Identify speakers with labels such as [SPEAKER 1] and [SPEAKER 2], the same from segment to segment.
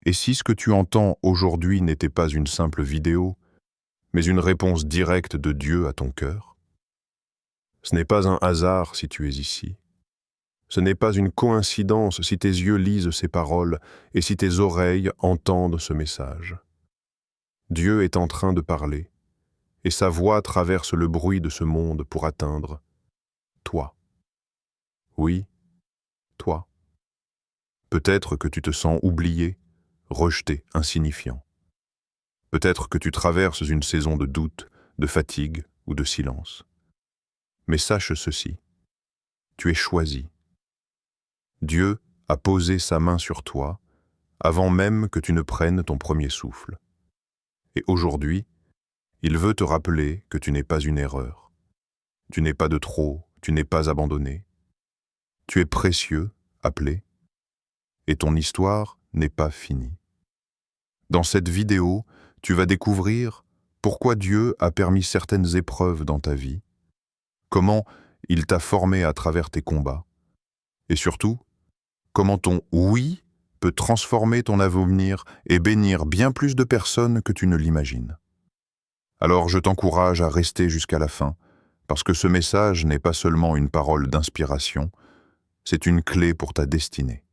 [SPEAKER 1] Et si ce que tu entends aujourd'hui n'était pas une simple vidéo, mais une réponse directe de Dieu à ton cœur? Ce n'est pas un hasard si tu es ici. Ce n'est pas une coïncidence si tes yeux lisent ces paroles et si tes oreilles entendent ce message. Dieu est en train de parler, et sa voix traverse le bruit de ce monde pour atteindre toi. Oui, toi. Peut-être que tu te sens oublié, rejeté, insignifiant. Peut-être que tu traverses une saison de doute, de fatigue ou de silence. Mais sache ceci, tu es choisi. Dieu a posé sa main sur toi avant même que tu ne prennes ton premier souffle. Et aujourd'hui, il veut te rappeler que tu n'es pas une erreur. Tu n'es pas de trop, tu n'es pas abandonné. Tu es précieux, appelé, et ton histoire n'est pas finie. Dans cette vidéo, tu vas découvrir pourquoi Dieu a permis certaines épreuves dans ta vie, comment il t'a formé à travers tes combats, et surtout, comment ton oui peut transformer ton avenir et bénir bien plus de personnes que tu ne l'imagines. Alors je t'encourage à rester jusqu'à la fin, parce que ce message n'est pas seulement une parole d'inspiration, c'est une clé pour ta destinée.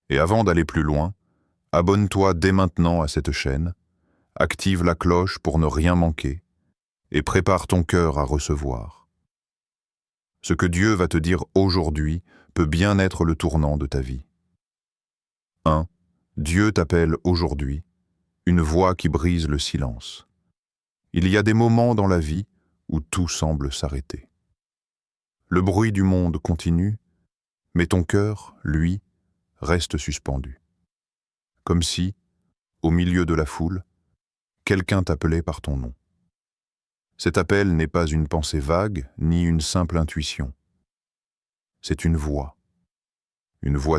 [SPEAKER 1] Et avant d'aller plus loin, abonne-toi dès maintenant à cette chaîne, active la cloche pour ne rien manquer, et prépare ton cœur à recevoir. Ce que Dieu va te dire aujourd'hui peut bien être le tournant de ta vie. 1. Dieu t'appelle aujourd'hui, une voix qui brise le silence. Il y a des moments dans la vie où tout semble s'arrêter. Le bruit du monde continue, mais ton cœur, lui, reste suspendu. Comme si, au milieu de la foule, quelqu'un t'appelait par ton nom. Cet appel n'est pas une pensée vague, ni une simple intuition. C'est une voix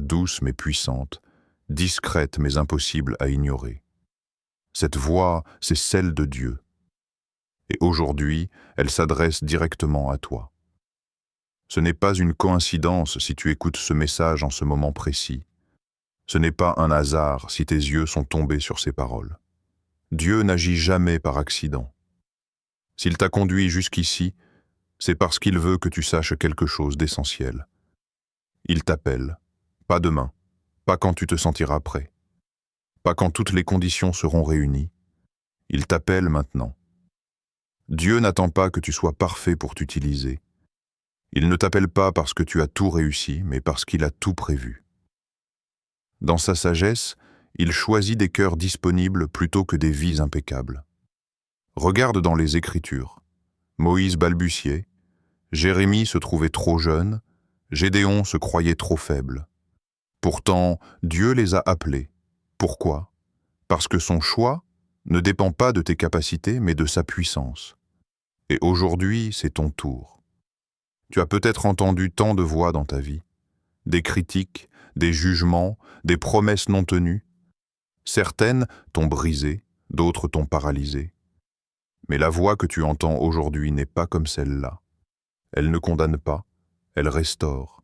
[SPEAKER 1] douce mais puissante, discrète mais impossible à ignorer. Cette voix, c'est celle de Dieu. Et aujourd'hui, elle s'adresse directement à toi. Ce n'est pas une coïncidence si tu écoutes ce message en ce moment précis. Ce n'est pas un hasard si tes yeux sont tombés sur ces paroles. Dieu n'agit jamais par accident. S'il t'a conduit jusqu'ici, c'est parce qu'il veut que tu saches quelque chose d'essentiel. Il t'appelle, pas demain, pas quand tu te sentiras prêt, pas quand toutes les conditions seront réunies. Il t'appelle maintenant. Dieu n'attend pas que tu sois parfait pour t'utiliser. Il ne t'appelle pas parce que tu as tout réussi, mais parce qu'il a tout prévu. Dans sa sagesse, il choisit des cœurs disponibles plutôt que des vies impeccables. Regarde dans les Écritures. Moïse balbutiait, Jérémie se trouvait trop jeune, Gédéon se croyait trop faible. Pourtant, Dieu les a appelés. Pourquoi? Parce que son choix ne dépend pas de tes capacités, mais de sa puissance. Et aujourd'hui, c'est ton tour. Tu as peut-être entendu tant de voix dans ta vie, des critiques, des jugements, des promesses non tenues. Certaines t'ont brisé, d'autres t'ont paralysé. Mais la voix que tu entends aujourd'hui n'est pas comme celle-là. Elle ne condamne pas, elle restaure.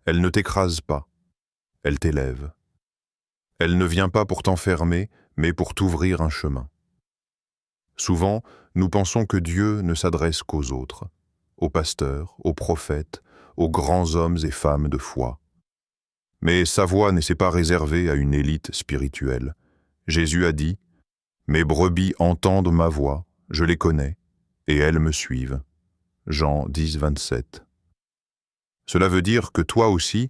[SPEAKER 1] Elle ne t'écrase pas, elle t'élève. Elle ne vient pas pour t'enfermer, mais pour t'ouvrir un chemin. Souvent, nous pensons que Dieu ne s'adresse qu'aux autres, aux pasteurs, aux prophètes, aux grands hommes et femmes de foi. Mais sa voix ne s'est pas réservée à une élite spirituelle. Jésus a dit « Mes brebis entendent ma voix, je les connais, et elles me suivent. » Jean 10, 27. Cela veut dire que toi aussi,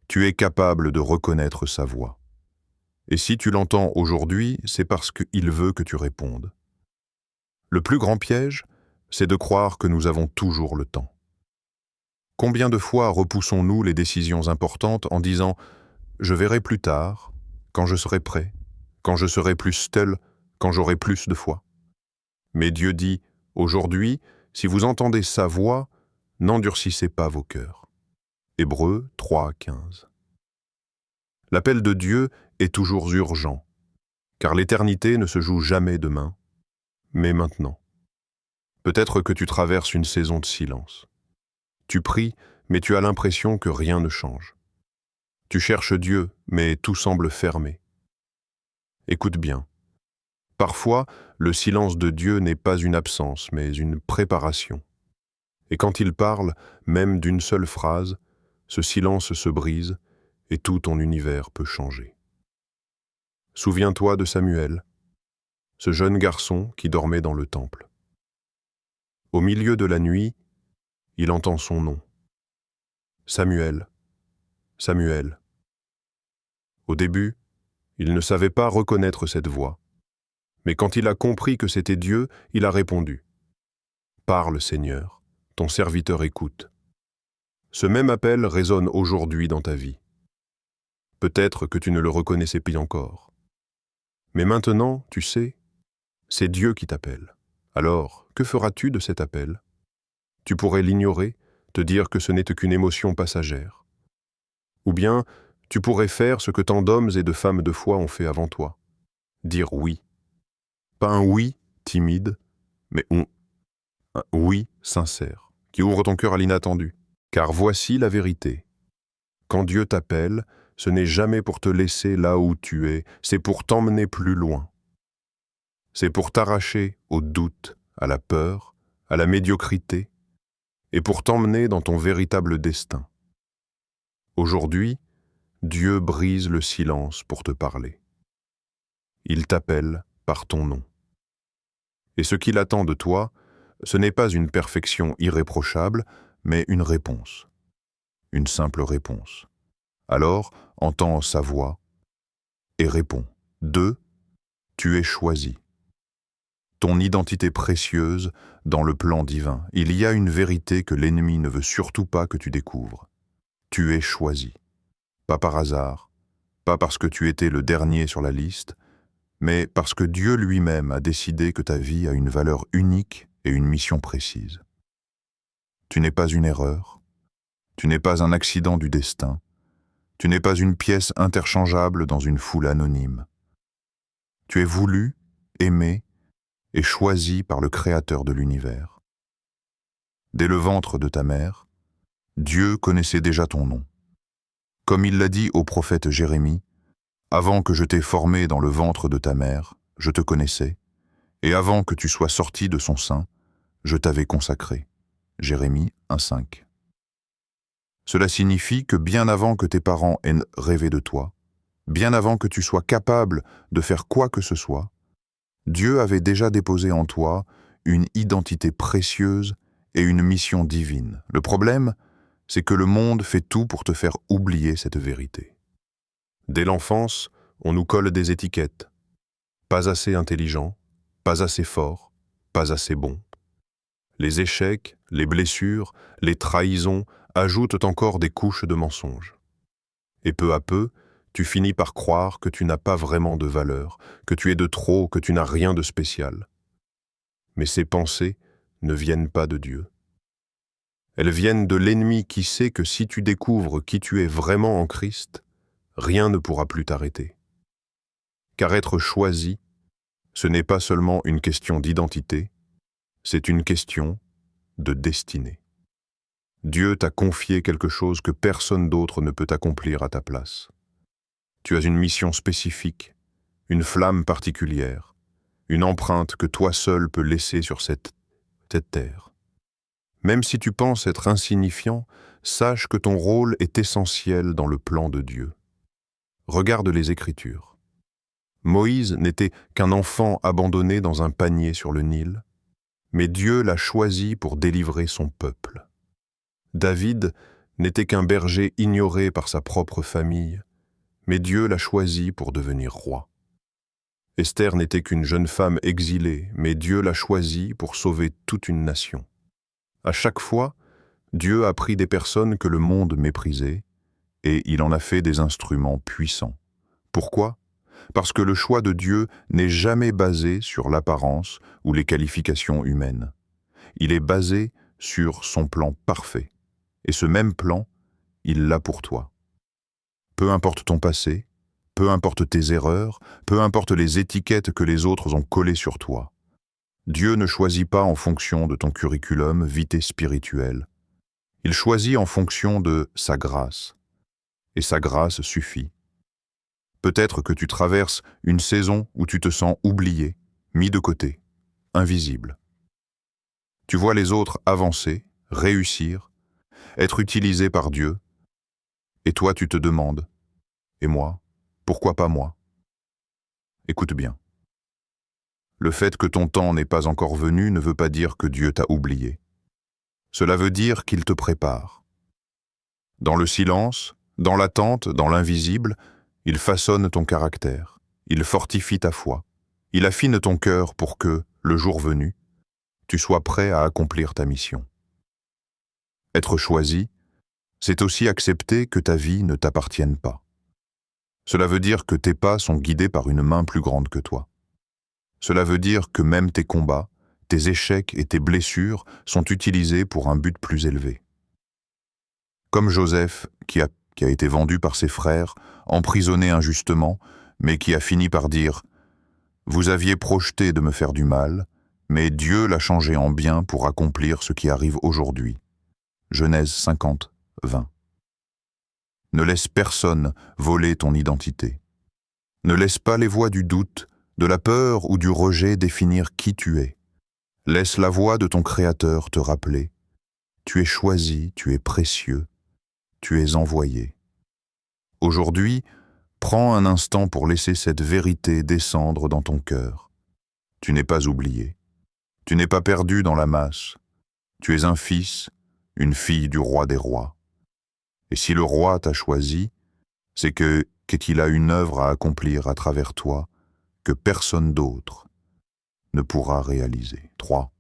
[SPEAKER 1] tu es capable de reconnaître sa voix. Et si tu l'entends aujourd'hui, c'est parce qu'il veut que tu répondes. Le plus grand piège, c'est de croire que nous avons toujours le temps. Combien de fois repoussons-nous les décisions importantes en disant « Je verrai plus tard, quand je serai prêt, quand je serai plus seul, quand j'aurai plus de foi ». Mais Dieu dit « Aujourd'hui, si vous entendez sa voix, n'endurcissez pas vos cœurs ». Hébreux 3, 15. L'appel de Dieu est toujours urgent, car l'éternité ne se joue jamais demain, mais maintenant. Peut-être que tu traverses une saison de silence. Tu pries, mais tu as l'impression que rien ne change. Tu cherches Dieu, mais tout semble fermé. Écoute bien. Parfois, le silence de Dieu n'est pas une absence, mais une préparation. Et quand il parle, même d'une seule phrase, ce silence se brise et tout ton univers peut changer. Souviens-toi de Samuel, ce jeune garçon qui dormait dans le temple. Au milieu de la nuit, il entend son nom. Samuel, Samuel. Au début, il ne savait pas reconnaître cette voix. Mais quand il a compris que c'était Dieu, il a répondu. Parle, Seigneur, ton serviteur écoute. Ce même appel résonne aujourd'hui dans ta vie. Peut-être que tu ne le reconnaissais plus encore. Mais maintenant, tu sais, c'est Dieu qui t'appelle. Alors, que feras-tu de cet appel? Tu pourrais l'ignorer, te dire que ce n'est qu'une émotion passagère. Ou bien, tu pourrais faire ce que tant d'hommes et de femmes de foi ont fait avant toi. Dire oui. Pas un oui timide, mais un oui sincère, qui ouvre ton cœur à l'inattendu. Car voici la vérité. Quand Dieu t'appelle, ce n'est jamais pour te laisser là où tu es, c'est pour t'emmener plus loin. C'est pour t'arracher au doute, à la peur, à la médiocrité, et pour t'emmener dans ton véritable destin. Aujourd'hui, Dieu brise le silence pour te parler. Il t'appelle par ton nom. Et ce qu'il attend de toi, ce n'est pas une perfection irréprochable, mais une réponse. Une simple réponse. Alors, entends sa voix et réponds. 2. Tu es choisi. Ton identité précieuse dans le plan divin. Il y a une vérité que l'ennemi ne veut surtout pas que tu découvres. Tu es choisi. Pas par hasard, pas parce que tu étais le dernier sur la liste, mais parce que Dieu lui-même a décidé que ta vie a une valeur unique et une mission précise. Tu n'es pas une erreur, tu n'es pas un accident du destin, tu n'es pas une pièce interchangeable dans une foule anonyme. Tu es voulu, aimé et choisi par le Créateur de l'univers. Dès le ventre de ta mère, Dieu connaissait déjà ton nom. Comme il l'a dit au prophète Jérémie, « Avant que je t'ai formé dans le ventre de ta mère, je te connaissais, et avant que tu sois sorti de son sein, je t'avais consacré. » Jérémie 1,5. Cela signifie que bien avant que tes parents aient rêvé de toi, bien avant que tu sois capable de faire quoi que ce soit, Dieu avait déjà déposé en toi une identité précieuse et une mission divine. Le problème, c'est que le monde fait tout pour te faire oublier cette vérité. Dès l'enfance, on nous colle des étiquettes. Pas assez intelligent, pas assez fort, pas assez bon. Les échecs, les blessures, les trahisons ajoutent encore des couches de mensonges. Et peu à peu, tu finis par croire que tu n'as pas vraiment de valeur, que tu es de trop, que tu n'as rien de spécial. Mais ces pensées ne viennent pas de Dieu. Elles viennent de l'ennemi qui sait que si tu découvres qui tu es vraiment en Christ, rien ne pourra plus t'arrêter. Car être choisi, ce n'est pas seulement une question d'identité, c'est une question de destinée. Dieu t'a confié quelque chose que personne d'autre ne peut accomplir à ta place. Tu as une mission spécifique, une flamme particulière, une empreinte que toi seul peux laisser sur cette terre. Même si tu penses être insignifiant, sache que ton rôle est essentiel dans le plan de Dieu. Regarde les Écritures. Moïse n'était qu'un enfant abandonné dans un panier sur le Nil, mais Dieu l'a choisi pour délivrer son peuple. David n'était qu'un berger ignoré par sa propre famille, mais Dieu l'a choisi pour devenir roi. Esther n'était qu'une jeune femme exilée, mais Dieu l'a choisie pour sauver toute une nation. À chaque fois, Dieu a pris des personnes que le monde méprisait, et il en a fait des instruments puissants. Pourquoi ? Parce que le choix de Dieu n'est jamais basé sur l'apparence ou les qualifications humaines. Il est basé sur son plan parfait. Et ce même plan, il l'a pour toi. Peu importe ton passé, peu importe tes erreurs, peu importe les étiquettes que les autres ont collées sur toi. Dieu ne choisit pas en fonction de ton curriculum vitae spirituel. Il choisit en fonction de sa grâce. Et sa grâce suffit. Peut-être que tu traverses une saison où tu te sens oublié, mis de côté, invisible. Tu vois les autres avancer, réussir, être utilisés par Dieu, et toi tu te demandes, et moi, pourquoi pas moi? Écoute bien. Le fait que ton temps n'est pas encore venu ne veut pas dire que Dieu t'a oublié. Cela veut dire qu'il te prépare. Dans le silence, dans l'attente, dans l'invisible, il façonne ton caractère, il fortifie ta foi, il affine ton cœur pour que, le jour venu, tu sois prêt à accomplir ta mission. Être choisi, c'est aussi accepter que ta vie ne t'appartienne pas. Cela veut dire que tes pas sont guidés par une main plus grande que toi. Cela veut dire que même tes combats, tes échecs et tes blessures sont utilisés pour un but plus élevé. Comme Joseph, qui a été vendu par ses frères, emprisonné injustement, mais qui a fini par dire « Vous aviez projeté de me faire du mal, mais Dieu l'a changé en bien pour accomplir ce qui arrive aujourd'hui. » Genèse 50, 20. Ne laisse personne voler ton identité. Ne laisse pas les voix du doute, de la peur ou du rejet définir qui tu es. Laisse la voix de ton Créateur te rappeler. Tu es choisi, tu es précieux, tu es envoyé. Aujourd'hui, prends un instant pour laisser cette vérité descendre dans ton cœur. Tu n'es pas oublié. Tu n'es pas perdu dans la masse. Tu es un fils, une fille du roi des rois. Et si le roi t'a choisi, c'est qu'il a une œuvre à accomplir à travers toi que personne d'autre ne pourra réaliser. 3.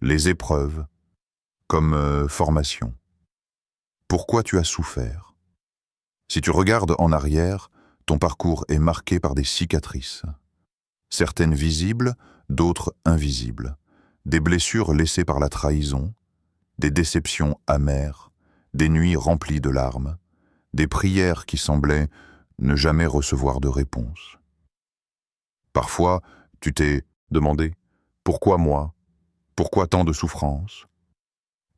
[SPEAKER 1] Les épreuves comme formation. Pourquoi tu as souffert? Si tu regardes en arrière, ton parcours est marqué par des cicatrices. Certaines visibles, d'autres invisibles. Des blessures laissées par la trahison, des déceptions amères, des nuits remplies de larmes, des prières qui semblaient ne jamais recevoir de réponse. Parfois, tu t'es demandé « Pourquoi moi? Pourquoi tant de souffrance ?»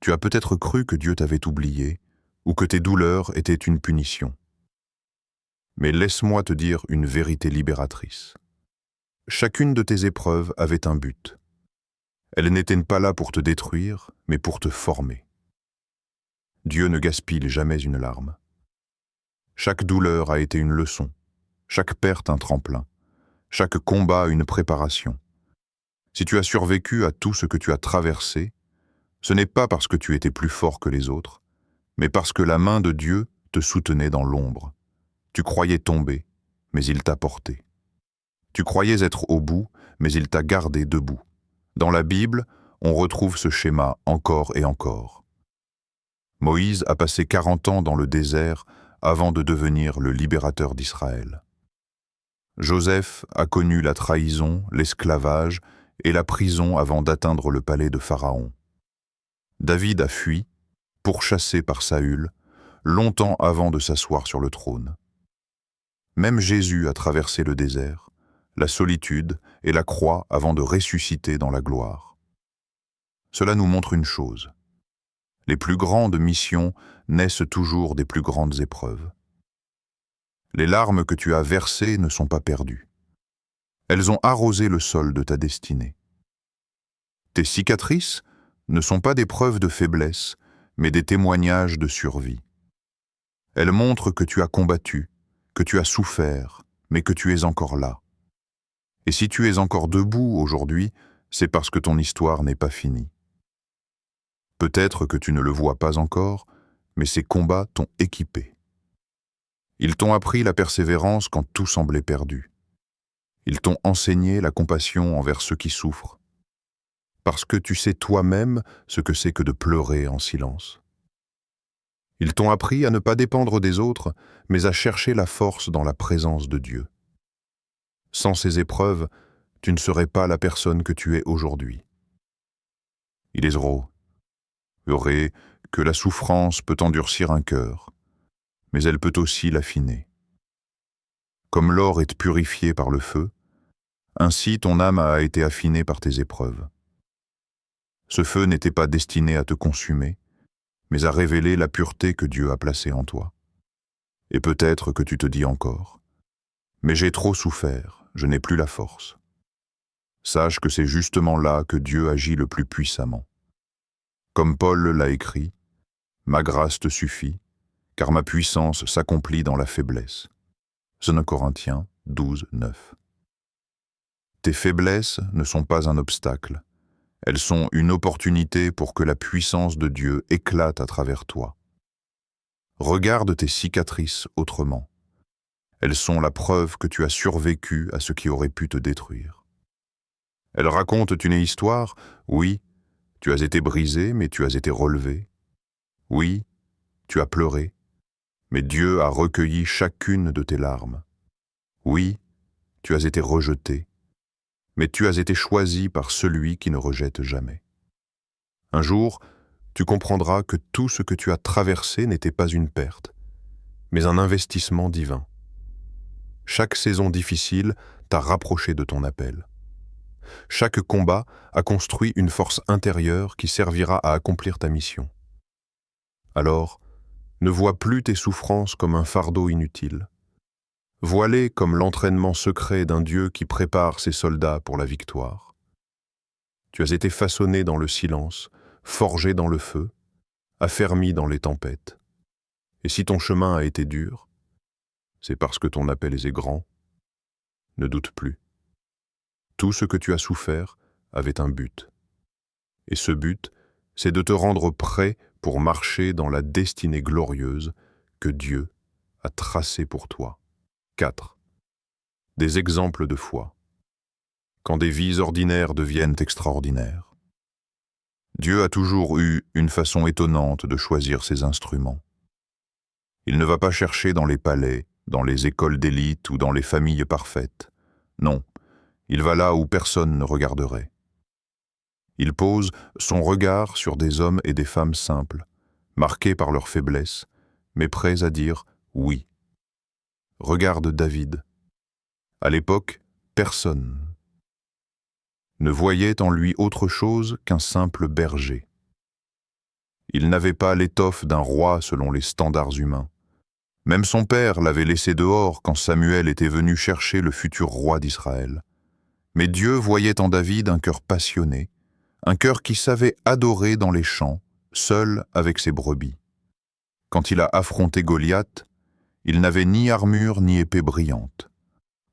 [SPEAKER 1] Tu as peut-être cru que Dieu t'avait oublié ou que tes douleurs étaient une punition. Mais laisse-moi te dire une vérité libératrice. Chacune de tes épreuves avait un but. Elles n'étaient pas là pour te détruire, mais pour te former. Dieu ne gaspille jamais une larme. Chaque douleur a été une leçon, chaque perte un tremplin, chaque combat une préparation. Si tu as survécu à tout ce que tu as traversé, ce n'est pas parce que tu étais plus fort que les autres, mais parce que la main de Dieu te soutenait dans l'ombre. Tu croyais tomber, mais il t'a porté. Tu croyais être au bout, mais il t'a gardé debout. Dans la Bible, on retrouve ce schéma encore et encore. Moïse a passé 40 ans dans le désert avant de devenir le libérateur d'Israël. Joseph a connu la trahison, l'esclavage et la prison avant d'atteindre le palais de Pharaon. David a fui, pourchassé par Saül, longtemps avant de s'asseoir sur le trône. Même Jésus a traversé le désert, la solitude et la croix avant de ressusciter dans la gloire. Cela nous montre une chose. Les plus grandes missions naissent toujours des plus grandes épreuves. Les larmes que tu as versées ne sont pas perdues. Elles ont arrosé le sol de ta destinée. Tes cicatrices ne sont pas des preuves de faiblesse, mais des témoignages de survie. Elles montrent que tu as combattu, que tu as souffert, mais que tu es encore là. Et si tu es encore debout aujourd'hui, c'est parce que ton histoire n'est pas finie. Peut-être que tu ne le vois pas encore, mais ces combats t'ont équipé. Ils t'ont appris la persévérance quand tout semblait perdu. Ils t'ont enseigné la compassion envers ceux qui souffrent. Parce que tu sais toi-même ce que c'est que de pleurer en silence. Ils t'ont appris à ne pas dépendre des autres, mais à chercher la force dans la présence de Dieu. Sans ces épreuves, tu ne serais pas la personne que tu es aujourd'hui. Il est vrai que la souffrance peut endurcir un cœur, mais elle peut aussi l'affiner. Comme l'or est purifié par le feu, ainsi ton âme a été affinée par tes épreuves. Ce feu n'était pas destiné à te consumer, mais à révéler la pureté que Dieu a placée en toi. Et peut-être que tu te dis encore, Mais j'ai trop souffert, je n'ai plus la force. Sache que c'est justement là que Dieu agit le plus puissamment. Comme Paul l'a écrit, « Ma grâce te suffit, car ma puissance s'accomplit dans la faiblesse. » 2 Corinthiens 12, 9. Tes faiblesses ne sont pas un obstacle. Elles sont une opportunité pour que la puissance de Dieu éclate à travers toi. Regarde tes cicatrices autrement. Elles sont la preuve que tu as survécu à ce qui aurait pu te détruire. Elles racontent une histoire, oui, tu as été brisé, mais tu as été relevé. Oui, tu as pleuré, mais Dieu a recueilli chacune de tes larmes. Oui, tu as été rejeté, mais tu as été choisi par celui qui ne rejette jamais. Un jour, tu comprendras que tout ce que tu as traversé n'était pas une perte, mais un investissement divin. Chaque saison difficile t'a rapproché de ton appel. Chaque combat a construit une force intérieure qui servira à accomplir ta mission. Alors, ne vois plus tes souffrances comme un fardeau inutile. Vois-les comme l'entraînement secret d'un Dieu qui prépare ses soldats pour la victoire. Tu as été façonné dans le silence, forgé dans le feu, affermi dans les tempêtes. Et si ton chemin a été dur, c'est parce que ton appel est grand. Ne doute plus. Tout ce que tu as souffert avait un but. Et ce but, c'est de te rendre prêt pour marcher dans la destinée glorieuse que Dieu a tracée pour toi. 4. Des exemples de foi. Quand des vies ordinaires deviennent extraordinaires. Dieu a toujours eu une façon étonnante de choisir ses instruments. Il ne va pas chercher dans les palais, dans les écoles d'élite ou dans les familles parfaites. Non, il va là où personne ne regarderait. Il pose son regard sur des hommes et des femmes simples, marqués par leur faiblesse, mais prêts à dire oui. Regarde David. À l'époque, personne ne voyait en lui autre chose qu'un simple berger. Il n'avait pas l'étoffe d'un roi selon les standards humains. Même son père l'avait laissé dehors quand Samuel était venu chercher le futur roi d'Israël. Mais Dieu voyait en David un cœur passionné, un cœur qui savait adorer dans les champs, seul avec ses brebis. Quand il a affronté Goliath, il n'avait ni armure ni épée brillante,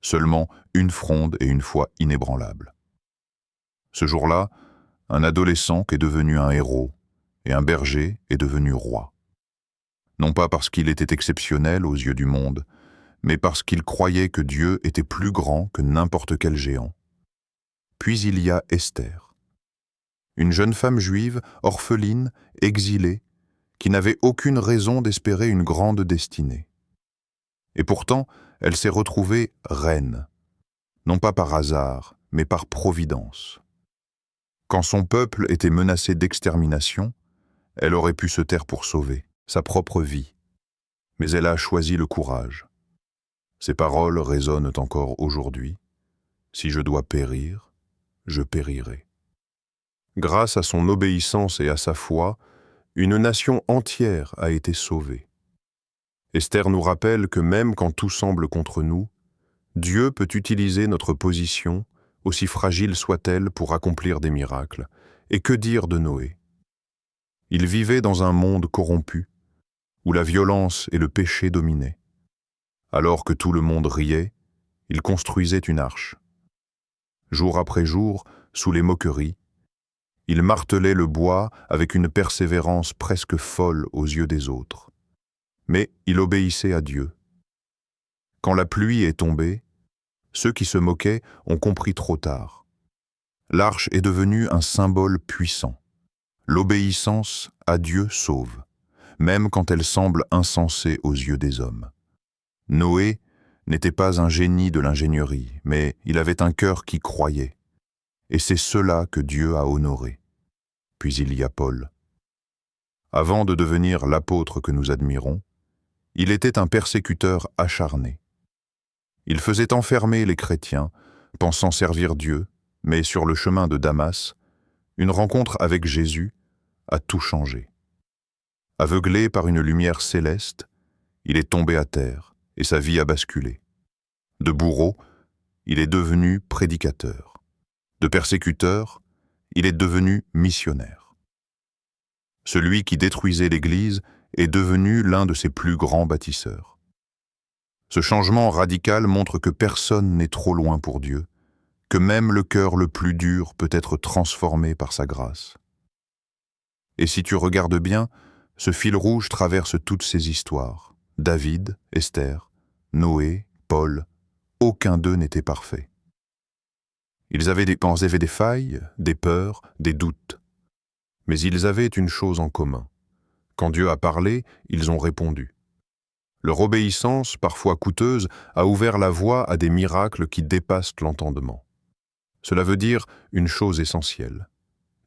[SPEAKER 1] seulement une fronde et une foi inébranlable. Ce jour-là, un adolescent est devenu un héros, et un berger est devenu roi. Non pas parce qu'il était exceptionnel aux yeux du monde, mais parce qu'il croyait que Dieu était plus grand que n'importe quel géant. Puis il y a Esther, une jeune femme juive, orpheline, exilée, qui n'avait aucune raison d'espérer une grande destinée. Et pourtant, elle s'est retrouvée reine, non pas par hasard, mais par providence. Quand son peuple était menacé d'extermination, elle aurait pu se taire pour sauver sa propre vie. Mais elle a choisi le courage. Ses paroles résonnent encore aujourd'hui. Si je dois périr, je périrai. Grâce à son obéissance et à sa foi, une nation entière a été sauvée. Esther nous rappelle que même quand tout semble contre nous, Dieu peut utiliser notre position, aussi fragile soit-elle, pour accomplir des miracles. Et que dire de Noé? Il vivait dans un monde corrompu, où la violence et le péché dominaient. Alors que tout le monde riait, il construisait une arche. Jour après jour, sous les moqueries, il martelait le bois avec une persévérance presque folle aux yeux des autres. Mais il obéissait à Dieu. Quand la pluie est tombée, ceux qui se moquaient ont compris trop tard. L'arche est devenue un symbole puissant. L'obéissance à Dieu sauve, même quand elle semble insensée aux yeux des hommes. Noé n'était pas un génie de l'ingénierie, mais il avait un cœur qui croyait. Et c'est cela que Dieu a honoré. Puis il y a Paul. Avant de devenir l'apôtre que nous admirons, il était un persécuteur acharné. Il faisait enfermer les chrétiens, pensant servir Dieu, mais sur le chemin de Damas, une rencontre avec Jésus a tout changé. Aveuglé par une lumière céleste, il est tombé à terre et sa vie a basculé. De bourreau, il est devenu prédicateur. De persécuteur, il est devenu missionnaire. Celui qui détruisait l'Église est devenu l'un de ses plus grands bâtisseurs. Ce changement radical montre que personne n'est trop loin pour Dieu, que même le cœur le plus dur peut être transformé par sa grâce. Et si tu regardes bien, ce fil rouge traverse toutes ces histoires. David, Esther, Noé, Paul, aucun d'eux n'était parfait. Ils avaient des failles, des peurs, des doutes. Mais ils avaient une chose en commun. Quand Dieu a parlé, ils ont répondu. Leur obéissance, parfois coûteuse, a ouvert la voie à des miracles qui dépassent l'entendement. Cela veut dire une chose essentielle.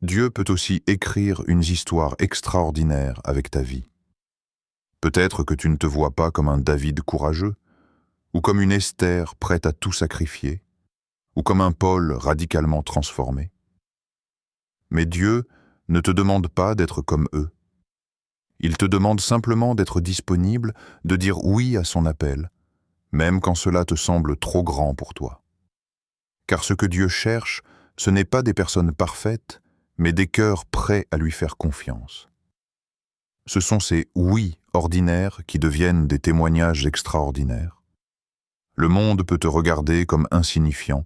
[SPEAKER 1] Dieu peut aussi écrire une histoire extraordinaire avec ta vie. Peut-être que tu ne te vois pas comme un David courageux, ou comme une Esther prête à tout sacrifier, ou comme un Paul radicalement transformé. Mais Dieu ne te demande pas d'être comme eux. Il te demande simplement d'être disponible, de dire oui à son appel, même quand cela te semble trop grand pour toi. Car ce que Dieu cherche, ce n'est pas des personnes parfaites, mais des cœurs prêts à lui faire confiance. Ce sont ces oui ordinaires qui deviennent des témoignages extraordinaires. Le monde peut te regarder comme insignifiant,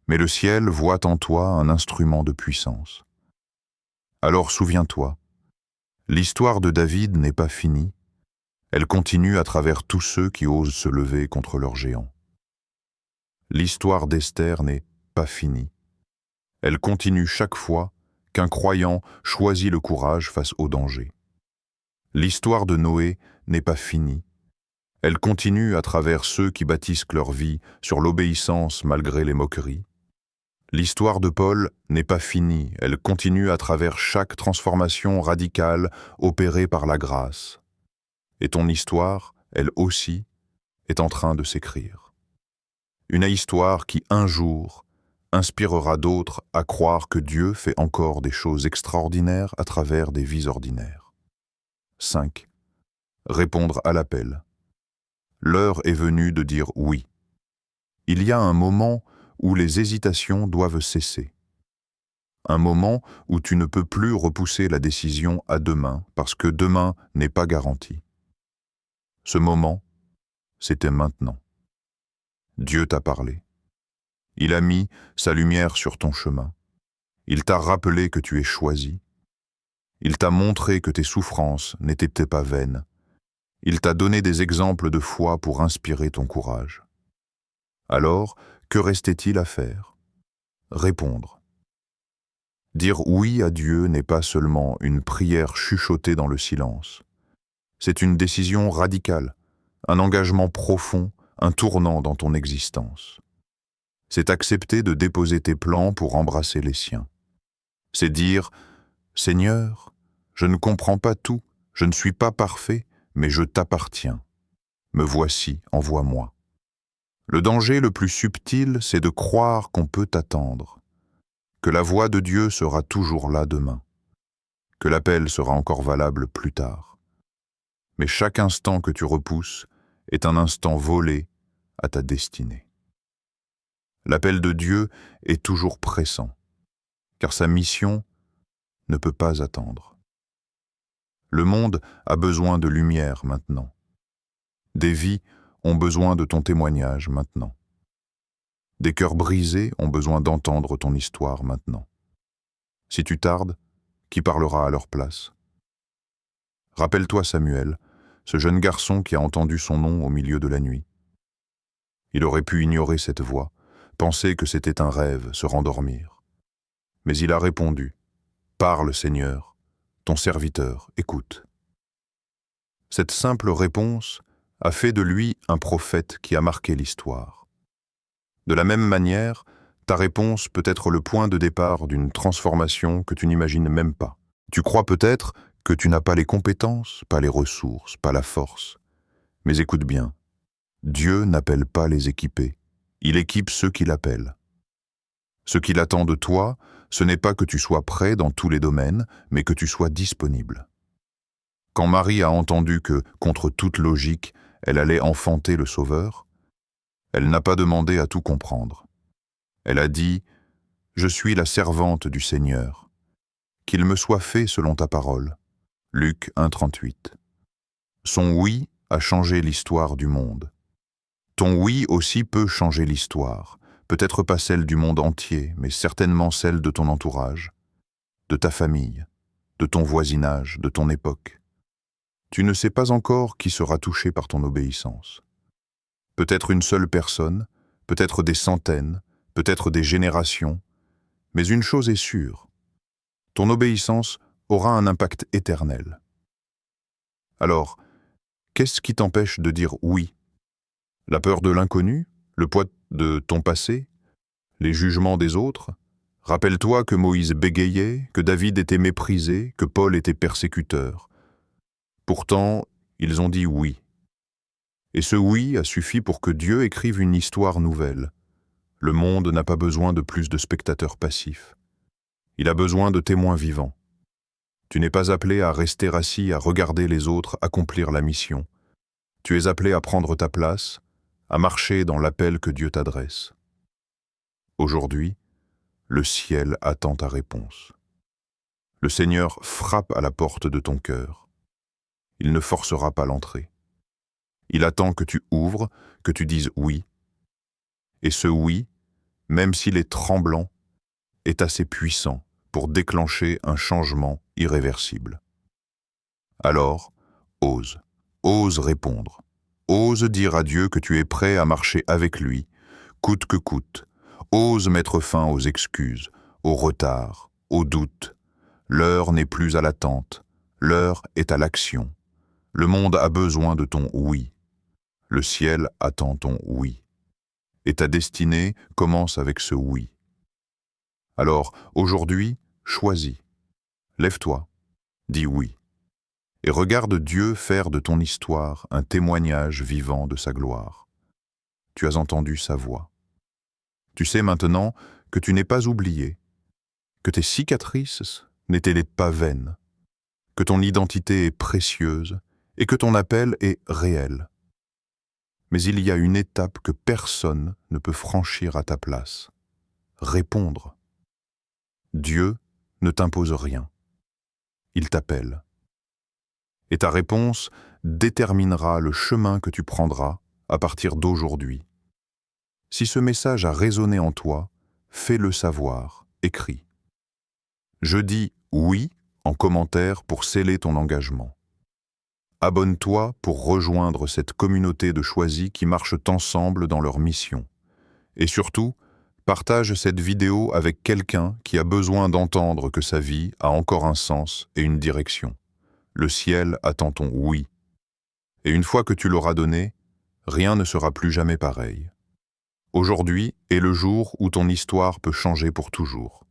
[SPEAKER 1] mais le ciel voit en toi un instrument de puissance. Alors souviens-toi, l'histoire de David n'est pas finie, elle continue à travers tous ceux qui osent se lever contre leurs géants. L'histoire d'Esther n'est pas finie, elle continue chaque fois qu'un croyant choisit le courage face au danger. L'histoire de Noé n'est pas finie, elle continue à travers ceux qui bâtissent leur vie sur l'obéissance malgré les moqueries. L'histoire de Paul n'est pas finie, elle continue à travers chaque transformation radicale opérée par la grâce. Et ton histoire, elle aussi, est en train de s'écrire. Une histoire qui, un jour, inspirera d'autres à croire que Dieu fait encore des choses extraordinaires à travers des vies ordinaires. 5. Répondre à l'appel. L'heure est venue de dire oui. Il y a un moment où les hésitations doivent cesser. Un moment où tu ne peux plus repousser la décision à demain parce que demain n'est pas garanti. Ce moment, c'était maintenant. Dieu t'a parlé. Il a mis sa lumière sur ton chemin. Il t'a rappelé que tu es choisi. Il t'a montré que tes souffrances n'étaient pas vaines. Il t'a donné des exemples de foi pour inspirer ton courage. Alors, que restait-il à faire? Répondre. Dire oui à Dieu n'est pas seulement une prière chuchotée dans le silence. C'est une décision radicale, un engagement profond, un tournant dans ton existence. C'est accepter de déposer tes plans pour embrasser les siens. C'est dire « Seigneur, je ne comprends pas tout, je ne suis pas parfait, mais je t'appartiens. Me voici, envoie-moi. » Le danger le plus subtil, c'est de croire qu'on peut t'attendre, que la voix de Dieu sera toujours là demain, que l'appel sera encore valable plus tard. Mais chaque instant que tu repousses est un instant volé à ta destinée. L'appel de Dieu est toujours pressant, car sa mission ne peut pas attendre. Le monde a besoin de lumière maintenant. Des vies ont besoin de ton témoignage maintenant. Des cœurs brisés ont besoin d'entendre ton histoire maintenant. Si tu tardes, qui parlera à leur place? Rappelle-toi Samuel, ce jeune garçon qui a entendu son nom au milieu de la nuit. Il aurait pu ignorer cette voix, penser que c'était un rêve, se rendormir. Mais il a répondu, « Parle Seigneur, ton serviteur écoute. » Cette simple réponse a fait de lui un prophète qui a marqué l'histoire. De la même manière, ta réponse peut être le point de départ d'une transformation que tu n'imagines même pas. Tu crois peut-être que tu n'as pas les compétences, pas les ressources, pas la force. Mais écoute bien, Dieu n'appelle pas les équipés, il équipe ceux qui l'appellent. Ce qu'il attend de toi, ce n'est pas que tu sois prêt dans tous les domaines, mais que tu sois disponible. Quand Marie a entendu que, contre toute logique, elle allait enfanter le Sauveur, Elle n'a pas demandé à tout comprendre. Elle a dit « Je suis la servante du Seigneur. Qu'il me soit fait selon ta parole. » Luc 1,38. Son oui a changé l'histoire du monde. Ton oui aussi peut changer l'histoire, peut-être pas celle du monde entier, mais certainement celle de ton entourage, de ta famille, de ton voisinage, de ton époque. Tu ne sais pas encore qui sera touché par ton obéissance. Peut-être une seule personne, peut-être des centaines, peut-être des générations, mais une chose est sûre, ton obéissance aura un impact éternel. Alors, qu'est-ce qui t'empêche de dire oui? La peur de l'inconnu? Le poids de ton passé? Les jugements des autres? Rappelle-toi que Moïse bégayait, que David était méprisé, que Paul était persécuteur. Pourtant, ils ont dit oui. Et ce oui a suffi pour que Dieu écrive une histoire nouvelle. Le monde n'a pas besoin de plus de spectateurs passifs. Il a besoin de témoins vivants. Tu n'es pas appelé à rester assis à regarder les autres accomplir la mission. Tu es appelé à prendre ta place, à marcher dans l'appel que Dieu t'adresse. Aujourd'hui, le ciel attend ta réponse. Le Seigneur frappe à la porte de ton cœur. Il ne forcera pas l'entrée. Il attend que tu ouvres, que tu dises oui. Et ce oui, même s'il est tremblant, est assez puissant pour déclencher un changement irréversible. Alors, ose répondre. Ose dire à Dieu que tu es prêt à marcher avec lui, coûte que coûte. Ose mettre fin aux excuses, aux retards, aux doutes. L'heure n'est plus à l'attente, l'heure est à l'action. Le monde a besoin de ton oui. Le ciel attend ton oui. Et ta destinée commence avec ce oui. Alors, aujourd'hui, choisis. Lève-toi, dis oui. Et regarde Dieu faire de ton histoire un témoignage vivant de sa gloire. Tu as entendu sa voix. Tu sais maintenant que tu n'es pas oublié, que tes cicatrices n'étaient pas vaines, que ton identité est précieuse et que ton appel est réel. Mais il y a une étape que personne ne peut franchir à ta place. Répondre. Dieu ne t'impose rien. Il t'appelle. Et ta réponse déterminera le chemin que tu prendras à partir d'aujourd'hui. Si ce message a résonné en toi, fais-le savoir, écris. Je dis oui en commentaire pour sceller ton engagement. Abonne-toi pour rejoindre cette communauté de choisis qui marchent ensemble dans leur mission. Et surtout, partage cette vidéo avec quelqu'un qui a besoin d'entendre que sa vie a encore un sens et une direction. Le ciel attend ton oui. Et une fois que tu l'auras donné, rien ne sera plus jamais pareil. Aujourd'hui est le jour où ton histoire peut changer pour toujours.